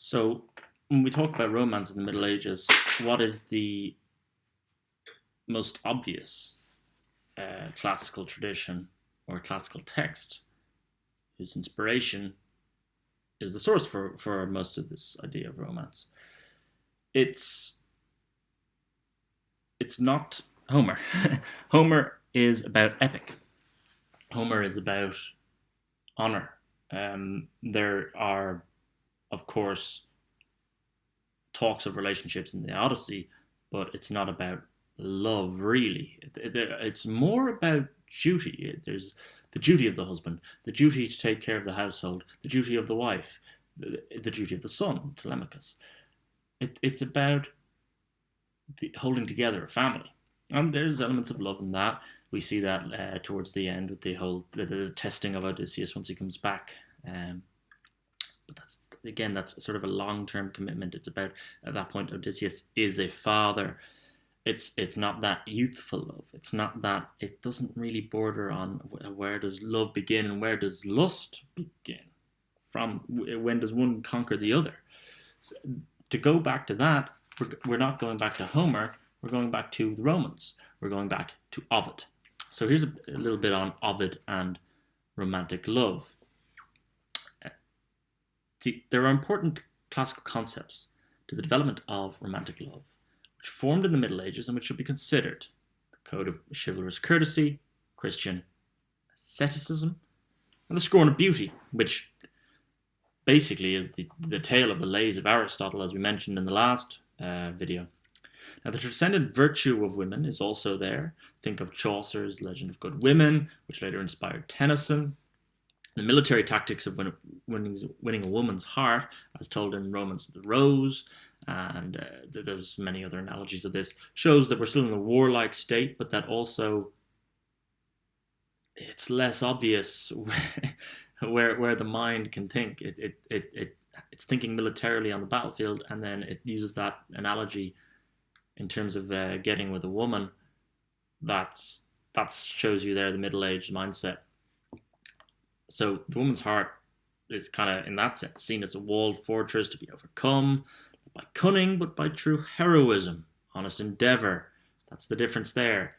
So, when we talk about romance in the Middle Ages, what is the most obvious classical tradition or classical text whose inspiration is the source for most of this idea of romance? It's it's not Homer. Homer is about epic. Homer is about honor. There are, of course, talks of relationships in the Odyssey, but it's not about love really. It's more about duty. There's the duty of the husband, the duty to take care of the household, the duty of the wife, the duty of the son, Telemachus. It's about holding together a family, and there's elements of love in that. We see that towards the end with the testing of Odysseus once he comes back. But that's sort of a long-term commitment. It's about, at that point, Odysseus is a father. It's not that youthful love. It's not that, it doesn't really border on where does love begin and where does lust begin. From when does one conquer the other? So, to go back to that, we're not going back to Homer. We're going back to the Romans. We're going back to Ovid. So here's a little bit on Ovid and romantic love. There are important classical concepts to the development of romantic love, which formed in the Middle Ages and which should be considered: the code of chivalrous courtesy, Christian asceticism, and the scorn of beauty, which basically is the tale of the lays of Aristotle, as we mentioned in the last video. Now, the transcendent virtue of women is also there. Think of Chaucer's Legend of Good Women, which later inspired Tennyson. The military tactics of winning a woman's heart, as told in Romance of the Rose, and there's many other analogies of this, shows that we're still in a warlike state, but that also it's less obvious where the mind can think. It's thinking militarily on the battlefield, and then it uses that analogy in terms of getting with a woman. That shows you there the middle-aged mindset. So the woman's heart is kind of, in that sense, seen as a walled fortress to be overcome, not by cunning, but by true heroism, honest endeavour. That's the difference there.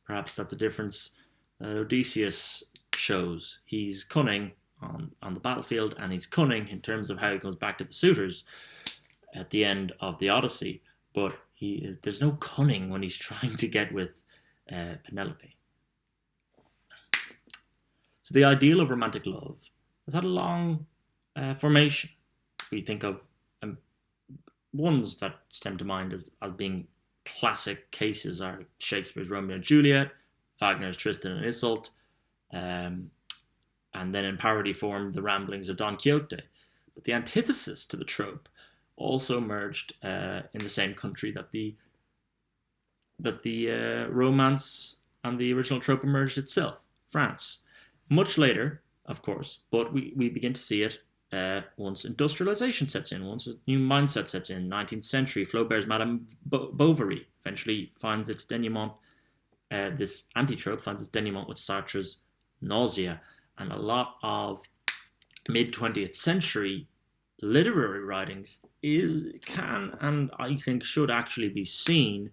Perhaps that's a difference that Odysseus shows. He's cunning on the battlefield, and he's cunning in terms of how he comes back to the suitors at the end of the Odyssey. But there's no cunning when he's trying to get with Penelope. So the ideal of romantic love has had a long formation. We think of ones that stem to mind as being classic cases are Shakespeare's Romeo and Juliet, Wagner's Tristan and Isolde, and then in parody form, the ramblings of Don Quixote. But the antithesis to the trope also emerged in the same country that the romance and the original trope emerged itself, France. Much later, of course, but we begin to see it once industrialization sets in, once a new mindset sets in. 19th century, Flaubert's Madame Bovary eventually finds its denouement, this anti-trope finds its denouement with Sartre's Nausea, and a lot of mid-20th century literary writings can, and I think should actually be seen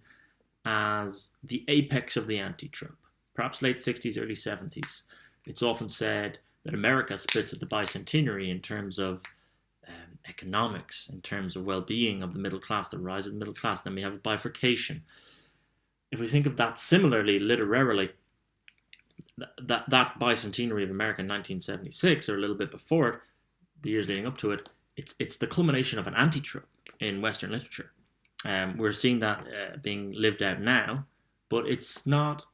as the apex of the anti-trope. Perhaps late 60s, early 70s. It's often said that America splits at the bicentenary in terms of economics, in terms of well-being of the middle class, the rise of the middle class. Then we have a bifurcation. If we think of that similarly literarily, that bicentenary of America in 1976, or a little bit before it, the years leading up to it, it's the culmination of an anti-trope in Western literature. We're seeing that being lived out now, but it's not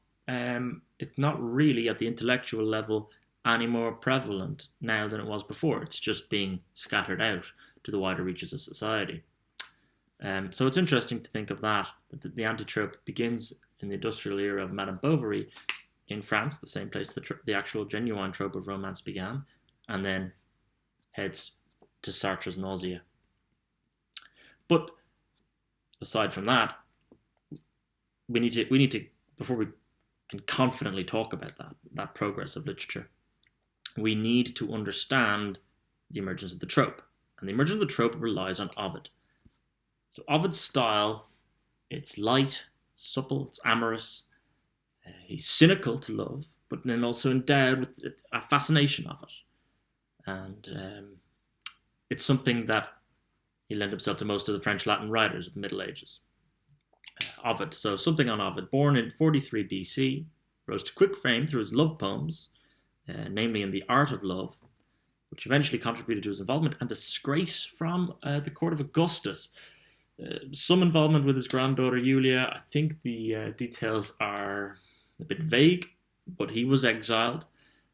really at the intellectual level any more prevalent now than it was before. It's just being scattered out to the wider reaches of society. So it's interesting to think of that the anti-trope begins in the industrial era of Madame Bovary in France, the same place the actual genuine trope of romance began, and then heads to Sartre's Nausea. But aside from that, we need to before we can confidently talk about that progress of literature, we need to understand the emergence of the trope And the emergence of the trope relies on Ovid. So Ovid's style, it's light, supple, it's amorous. He's cynical to love, but then also endowed with a fascination of it. And it's something that he lent himself to most of the French Latin writers of the Middle Ages. Ovid, so something on Ovid, born in 43 BC, rose to quick fame through his love poems, namely in The Art of Love, which eventually contributed to his involvement and disgrace from the court of Augustus. Some involvement with his granddaughter Julia. I think the details are a bit vague, but he was exiled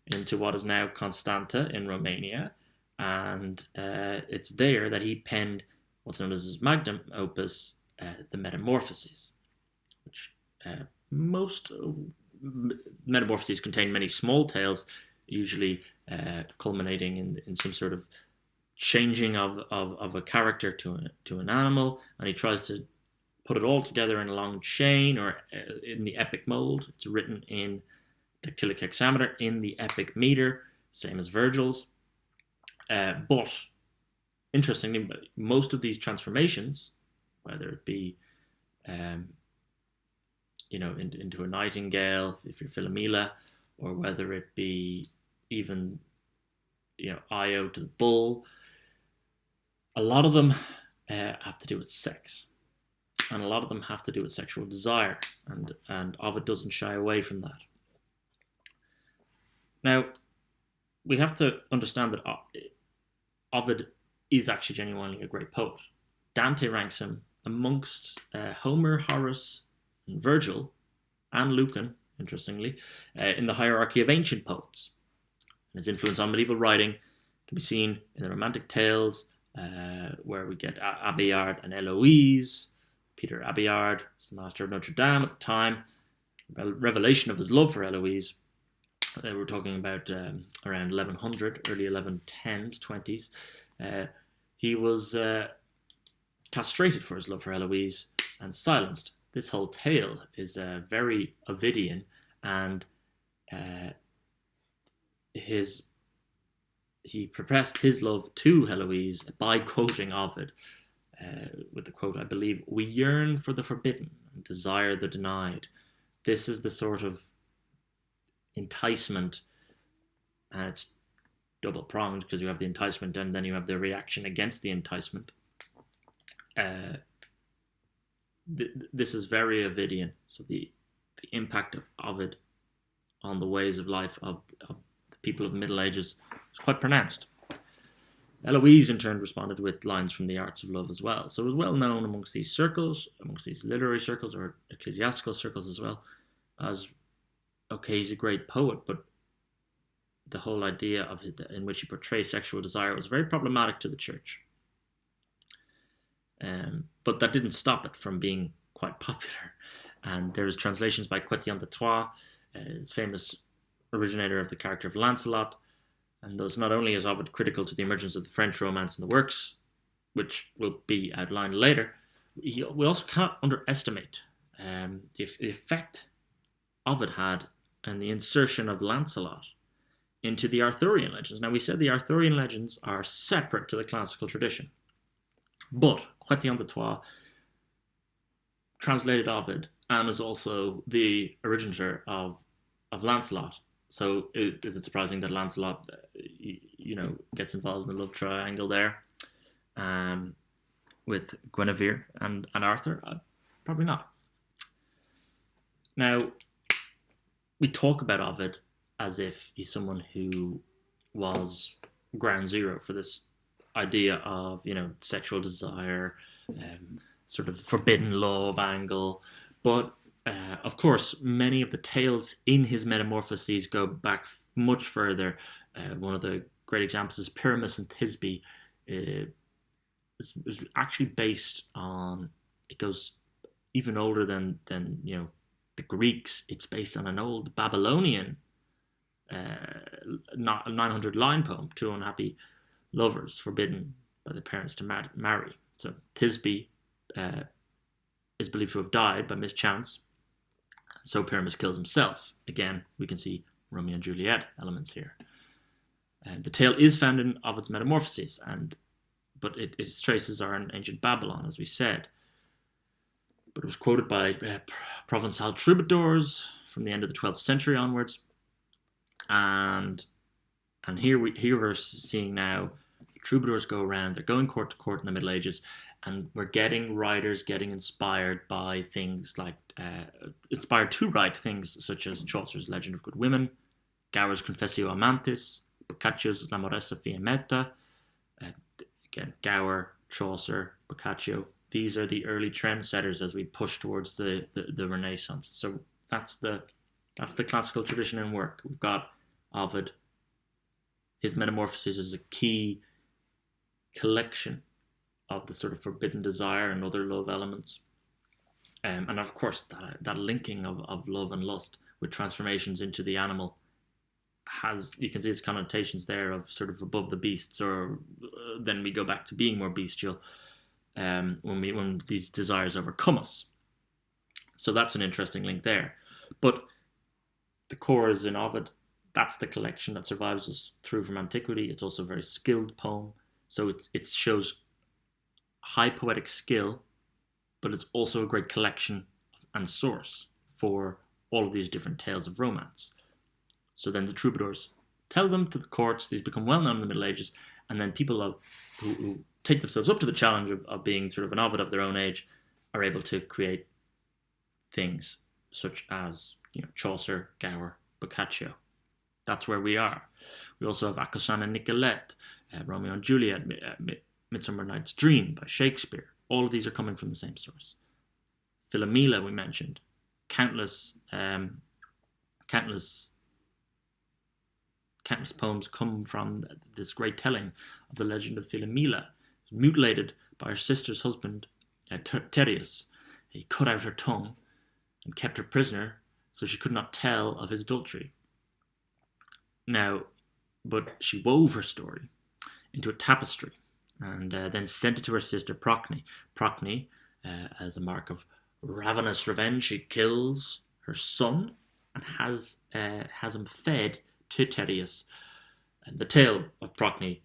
into what is now Constanta in Romania, and it's there that he penned what's known as his magnum opus, the Metamorphoses, which most Metamorphoses contain many small tales, usually culminating in some sort of changing of a character to an animal, and he tries to put it all together in a long chain or in the epic mold. It's written in dactylic hexameter in the epic meter, same as Virgil's. But interestingly, most of these transformations, whether it be into a nightingale if you're Philomela, or whether it be even Io to the bull, a lot of them have to do with sex, and a lot of them have to do with sexual desire, and Ovid doesn't shy away from that. Now, we have to understand that Ovid is actually genuinely a great poet. Dante ranks him amongst Homer, Horace, and Virgil, and Lucan, interestingly, in the hierarchy of ancient poets. And his influence on medieval writing can be seen in the Romantic tales, where we get Abelard and Eloise. Peter Abelard is the master of Notre Dame at the time. Revelation of his love for Eloise. We're talking about around 1100, early 1110s, 20s. He was castrated for his love for Eloise and silenced. This whole tale is very Ovidian, and he professed his love to Eloise by quoting Ovid, with the quote, I believe, "We yearn for the forbidden and desire the denied." This is the sort of enticement, and it's double pronged because you have the enticement and then you have the reaction against the enticement. This is very Ovidian, so the impact of Ovid on the ways of life of the people of the Middle Ages was quite pronounced. Eloise, in turn, responded with lines from the Arts of Love as well. So it was well known amongst these circles, amongst these literary circles or ecclesiastical circles as well, as, okay, he's a great poet, but the whole idea of it in which he portrays sexual desire was very problematic to the church. But that didn't stop it from being quite popular. And there's translations by Chrétien de Troyes, his famous originator of the character of Lancelot. And thus, not only is Ovid critical to the emergence of the French romance and the works, which will be outlined later, we also can't underestimate the effect Ovid had and the insertion of Lancelot into the Arthurian legends. Now, we said the Arthurian legends are separate to the classical tradition, but Chrétien de Troyes translated Ovid and is also the originator of Lancelot. So is it surprising that Lancelot, gets involved in the love triangle there with Guinevere and Arthur? Probably not. Now, we talk about Ovid as if he's someone who was ground zero for this idea of, sexual desire, sort of forbidden love angle. But, of course, many of the tales in his Metamorphoses go back much further. One of the great examples is Pyramus and Thisbe. Is actually based on, it goes even older than the Greeks. It's based on an old Babylonian 900 line poem, two unhappy lovers forbidden by the parents to marry. So Thisbe is believed to have died by mischance, so Pyramus kills himself. Again, we can see Romeo and Juliet elements here. The tale is found in Ovid's Metamorphoses, and but its traces are in ancient Babylon, as we said. But it was quoted by Provençal troubadours from the end of the 12th century onwards, and here we're seeing now troubadours go around. They're going court to court in the Middle Ages, and we're getting writers getting inspired by things like inspired to write things such as Chaucer's Legend of Good Women, Gower's Confessio Amantis, Boccaccio's L'amoressa fiammetta. Again, Gower, Chaucer, Boccaccio. These are the early trendsetters as we push towards the Renaissance. So that's the classical tradition in work. We've got Ovid. His Metamorphoses is a key collection of the sort of forbidden desire and other love elements. And of course, that linking of love and lust with transformations into the animal you can see its connotations there of sort of above the beasts, or then we go back to being more bestial when these desires overcome us. So that's an interesting link there. But the core is in Ovid. That's the collection that survives us through from antiquity. It's also a very skilled poem. So it shows high poetic skill, but it's also a great collection and source for all of these different tales of romance. So then the troubadours tell them to the courts. These become well known in the Middle Ages, and then people who take themselves up to the challenge of being sort of an Ovid of their own age are able to create things such as Chaucer, Gower, Boccaccio. That's where we are. We also have Accosan and Nicolette, Romeo and Juliet, Midsummer Night's Dream by Shakespeare. All of these are coming from the same source. Philomela, we mentioned. Countless poems come from this great telling of the legend of Philomela, mutilated by her sister's husband, Tereus. He cut out her tongue and kept her prisoner so she could not tell of his adultery. Now, but she wove her story into a tapestry and then sent it to her sister Procne. Procne, as a mark of ravenous revenge, she kills her son and has him fed to Tereus. And the tale of Procne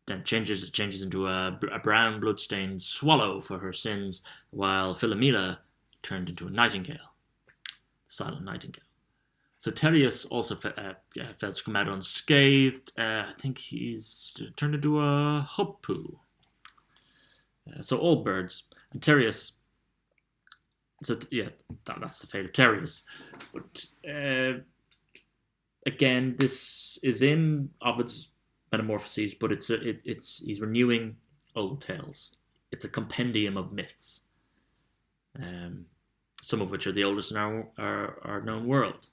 then changes into a brown bloodstained swallow for her sins, while Philomela turned into a nightingale, the silent nightingale. So Tereus also fails to come out unscathed. I think he's turned into a hoopoe. So all birds. And Tereus, so yeah, that's the fate of Tereus. But again, this is in Ovid's Metamorphoses, but he's renewing old tales. It's a compendium of myths, some of which are the oldest in our known world,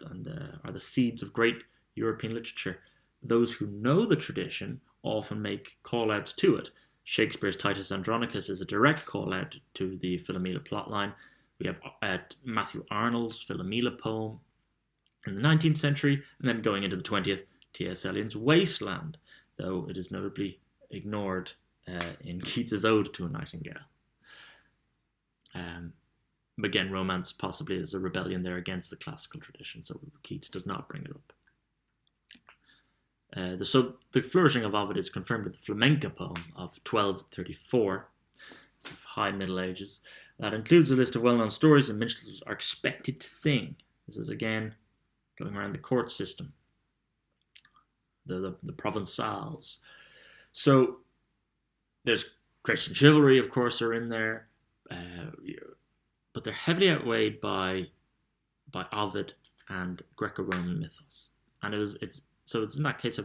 and are the seeds of great European literature. Those who know the tradition often make call-outs to it. Shakespeare's Titus Andronicus is a direct call-out to the Philomela plotline. We have Matthew Arnold's Philomela poem in the 19th century, and then going into the 20th, T.S. Eliot's Wasteland, though it is notably ignored in Keats's Ode to a Nightingale. Again, romance possibly is a rebellion there against the classical tradition, so Keats does not bring it up. So the flourishing of Ovid is confirmed with the Flamenca poem of 1234, so High Middle Ages, that includes a list of well-known stories and minstrels are expected to sing. This is again going around the court system, the Provençals. So there's Christian chivalry, of course, are in there, but they're heavily outweighed by Ovid and Greco-Roman mythos, and it's in that case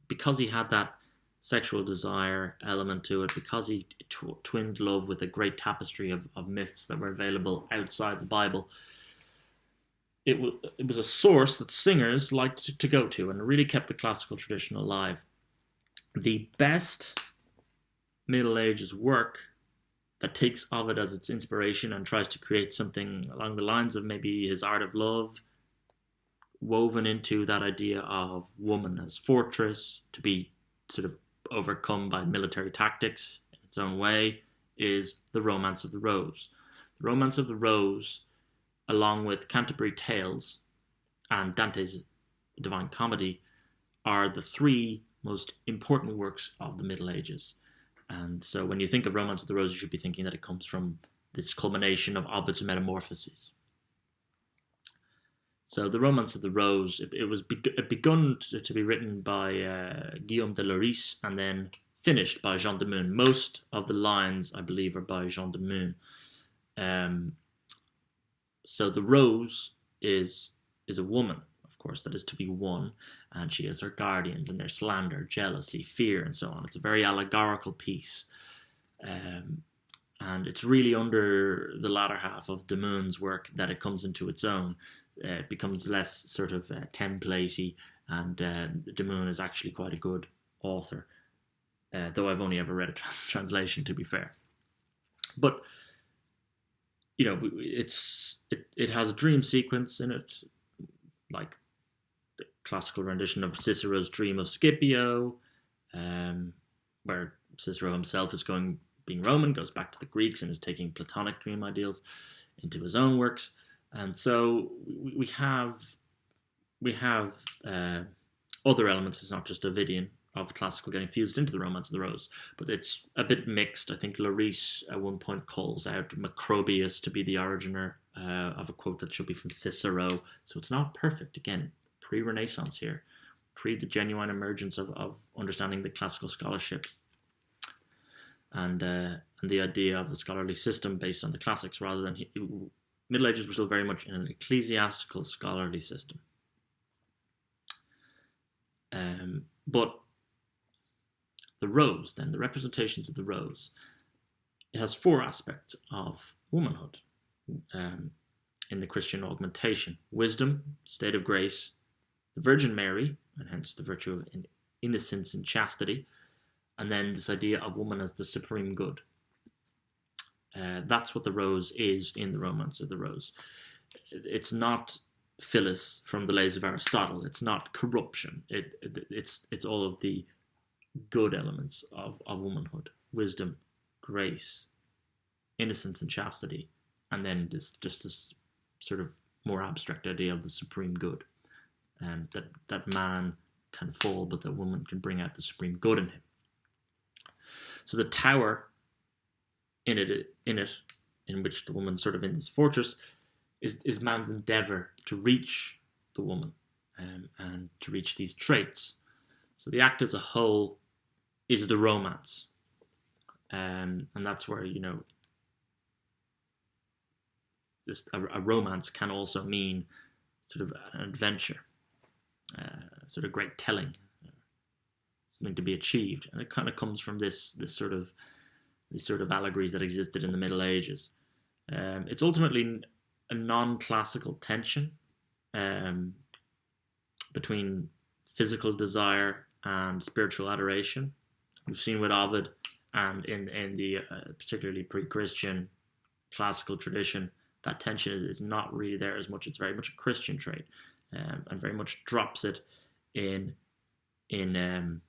because he had that sexual desire element to it, because he twinned love with a great tapestry of myths that were available outside the Bible. It was a source that singers liked to go to, and it really kept the classical tradition alive. The best Middle Ages work that takes Ovid as its inspiration and tries to create something along the lines of maybe his Art of Love, woven into that idea of woman as fortress, to be sort of overcome by military tactics in its own way, is The Romance of the Rose. The Romance of the Rose, along with Canterbury Tales and Dante's Divine Comedy, are the three most important works of the Middle Ages. And so when you think of Romance of the Rose, you should be thinking that it comes from this culmination of Ovid's Metamorphoses. So the Romance of the Rose, it begun to be written by Guillaume de Lorisse and then finished by Jean de Meun. Most of the lines, I believe, are by Jean de Meun. So the Rose is a woman, of course, that is to be won, and she has her guardians and their slander, jealousy, fear, and so on. It's a very allegorical piece. And it's really under the latter half of de Meun's work that it comes into its own. It becomes less sort of templatey, and de Meun is actually quite a good author, though I've only ever read a translation, to be fair. But it has a dream sequence in it, like the classical rendition of Cicero's Dream of Scipio, where Cicero himself is being Roman, goes back to the Greeks and is taking Platonic dream ideals into his own works. And so we have other elements. It's not just Ovidian of classical getting fused into the Romance of the Rose, but it's a bit mixed. I think Lorisse at one point calls out Macrobius to be the originer of a quote that should be from Cicero. So it's not perfect. Again, pre-Renaissance here, pre the genuine emergence of understanding the classical scholarship and the idea of the scholarly system based on the classics rather than Middle Ages were still very much in an ecclesiastical scholarly system. But the rose, then, the representations of the rose, it has four aspects of womanhood in the Christian augmentation: wisdom, state of grace, the Virgin Mary, and hence the virtue of innocence and chastity, and then this idea of woman as the supreme good. That's what the rose is in the Romance of the Rose. It's not Phyllis from the Lays of Aristotle. It's not corruption. It's all of the good elements of womanhood: wisdom, grace, innocence, and chastity, and then this sort of more abstract idea of the supreme good, that man can fall, but that woman can bring out the supreme good in him. So the tower in which the woman sort of in this fortress is man's endeavor to reach the woman and to reach these traits. So the act as a whole is the romance, and that's where a romance can also mean sort of an adventure, sort of great telling, something to be achieved, and it kind of comes from these sort of allegories that existed in the Middle Ages. It's ultimately a non-classical tension between physical desire and spiritual adoration. We've seen with Ovid, and in the particularly pre-Christian classical tradition, that tension is not really there as much. It's very much a Christian trait, and very much drops it in the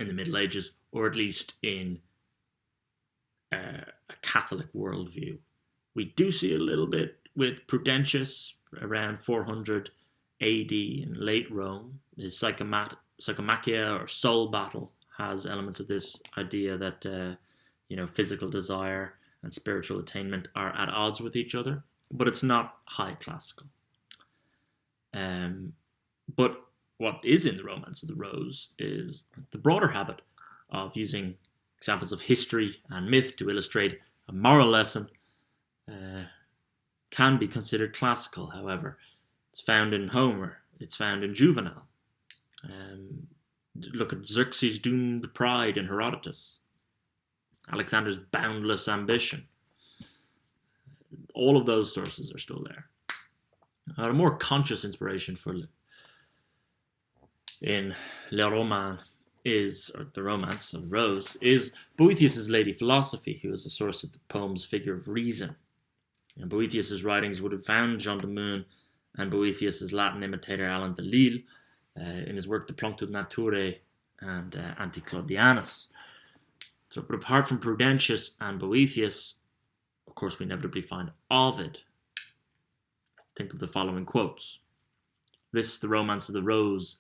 Middle Ages, or at least in a Catholic worldview. We do see a little bit with Prudentius around 400 AD in late Rome. His Psychomachia or soul battle has elements of this idea that physical desire and spiritual attainment are at odds with each other, but it's not high classical. But what is in the Romance of the Rose is the broader habit of using examples of history and myth to illustrate a moral lesson. Can be considered classical, however. It's found in Homer, it's found in Juvenal. Look at Xerxes' doomed pride in Herodotus, Alexander's boundless ambition. All of those sources are still there. A more conscious inspiration in Le Roman or the Romance of Rose, is Boethius' Lady Philosophy, who is a source of the poem's figure of reason. And Boethius' writings would have found Jean de Meun and Boethius' Latin imitator Alain de Lille in his work De Plunctud Naturae and Anticlaudianus. So, but apart from Prudentius and Boethius, of course, we inevitably find Ovid. Think of the following quotes. This, the Romance of the Rose,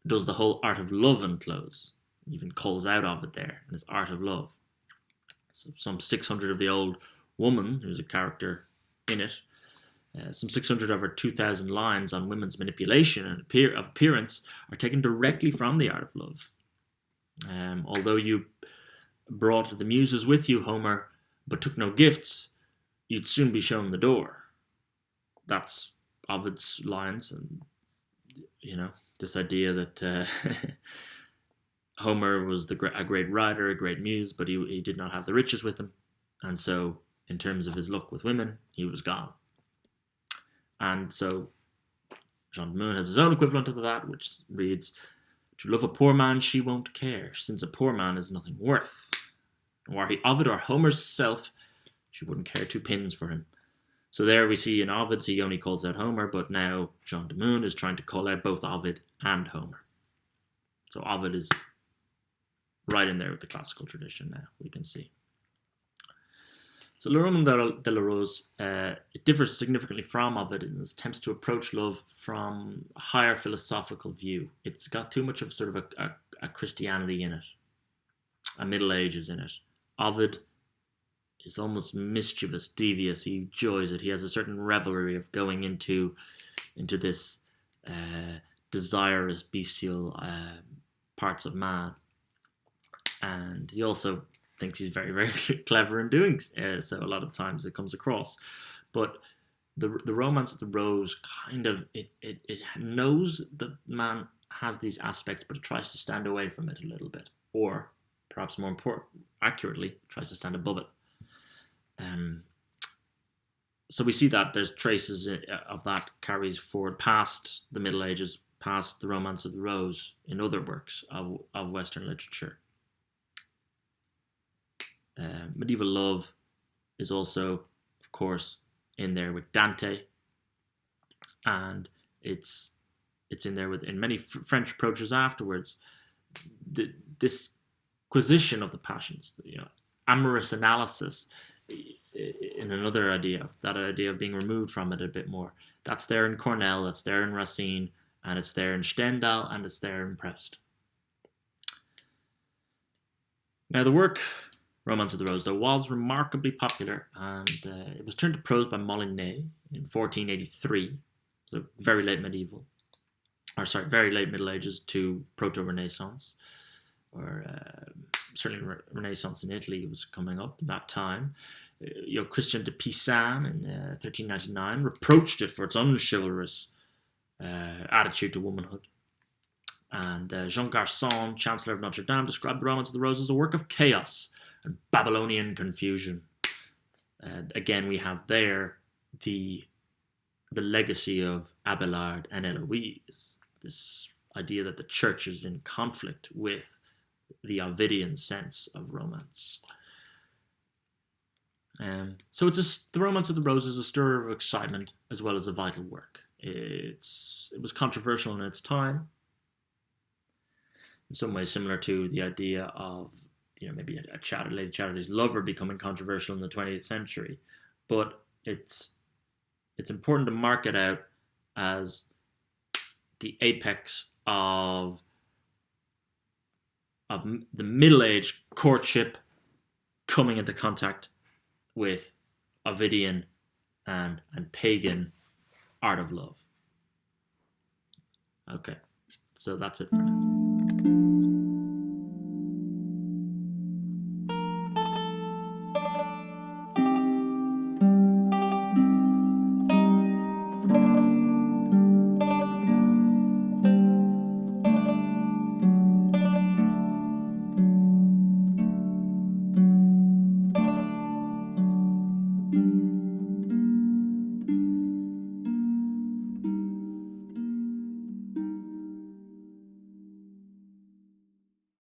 does the whole art of love enclose. He even calls out Ovid there in his art of love. So some 600 of the old woman, who's a character in it, some 600 of her 2,000 lines on women's manipulation and appearance are taken directly from the art of love. Although you brought the muses with you, Homer, but took no gifts, you'd soon be shown the door. That's Ovid's lines, and this idea that Homer was a great writer, a great muse, but he did not have the riches with him, and so in terms of his luck with women, he was gone. And so Jean de Meun has his own equivalent of that, which reads, "To love a poor man she won't care, since a poor man is nothing worth. And were he Ovid or Homer's self, she wouldn't care 2 pins for him." So there we see in Ovid's, he only calls out Homer, but now Jean de Meun is trying to call out both Ovid and Homer. So Ovid is right in there with the classical tradition now, we can see. So Le Roman de la Rose, it differs significantly from Ovid in its attempts to approach love from a higher philosophical view. It's got too much of sort of a Christianity in it, a Middle Ages in it. Ovid is almost mischievous, devious. He enjoys it. He has a certain revelry of going into this desirous, bestial parts of man. And he also thinks he's very, very clever in doing so. A lot of times it comes across. But the Romance of the Rose kind of, it knows that man has these aspects, but it tries to stand away from it a little bit. Or, perhaps more accurately, tries to stand above it. So we see that there's traces of that carries forward past the Middle Ages, past the Romance of the Rose in other works of Western literature. Medieval love is also, of course, in there with Dante, and it's in there in many French approaches afterwards. This acquisition of the passions, amorous analysis, in another idea, that idea of being removed from it a bit more. That's there in Corneille, that's there in Racine, and it's there in Stendhal, and it's there in Proust. Now, the work Romance of the Rose, though, was remarkably popular, and it was turned to prose by Molinet in 1483, so very late Middle Ages to Proto-Renaissance, or certainly Renaissance in Italy was coming up at that time. Christian de Pisan in 1399 reproached it for its unchivalrous attitude to womanhood. And Jean Garçon, Chancellor of Notre Dame, described the Romance of the Rose as a work of chaos and Babylonian confusion. Again, we have there the legacy of Abelard and Eloise, this idea that the church is in conflict with the Ovidian sense of romance. So the Romance of the Rose is a stir of excitement as well as a vital work. It was controversial in its time, in some ways similar to the idea of maybe a Lady Chatterley's lover becoming controversial in the 20th century. But it's important to mark it out as the apex of the Middle Age courtship coming into contact with Ovidian and pagan art of love. Okay, so that's it for now.